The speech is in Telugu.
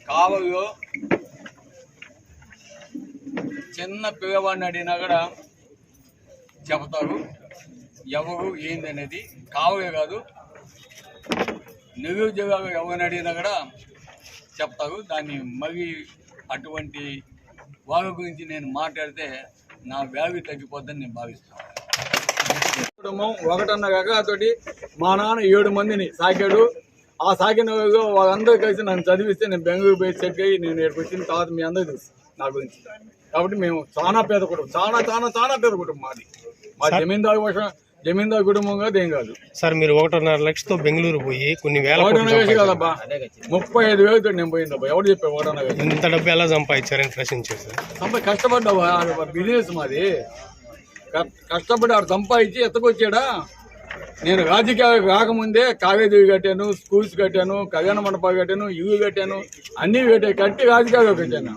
కావలో చిన్న పిల్లవాడిని అడిగినా కూడా చెప్తారు ఎవరు ఏంది అనేది. కావలే కాదు, నిరుద్యోగాలు ఎవరిని అడిగినా కూడా చెప్తారు. దాన్ని మరి అటువంటి వాళ్ళ గురించి నేను మాట్లాడితే నా వ్యాధి తగ్గిపోద్దని నేను భావిస్తాను. కుటుంబం ఒకటన్న కాకతోటి మా నాన్న 7 మందిని సాకాడు. ఆ సాకిన వాళ్ళందరూ కలిసి నన్ను చదివిస్తే నేను బెంగళూరు పోయి సెట్ అయ్యి నేను ఇక్కడికి వచ్చిన తర్వాత మీ అందరూ తెలుసు నా గురించి. కాబట్టి మేము చాలా పేద కుటుంబం, చాలా చాలా చాలా పేద కుటుంబం మాది. మా జమీందారు కుటుంబం కాదు, ఏం కాదు సార్. మీరు 1.5 లక్షతో బెంగళూరు పోయి కొన్ని వేల 1.5 కాదబ్బా, 35,000 నేను పోయిందబ్బా. ఎవరు చెప్పా 1.5? ఇంత డబ్బు ఎలా సంపాదించారని ప్రశ్నించారు సార్. కష్టపడ్డావా, బిజినెస్ మాది. కష్టపడి ఆడు సంపాదించి ఎత్తకొచ్చాడా. నేను రాజకీయాలకు రాకముందే కావేదేవి కట్టాను, స్కూల్స్ కట్టాను, కళ్యాణ మండపాలు కట్టాను, ఇల్లు కట్టాను, అన్నీ కట్టి రాజకీయాలు కట్టాను.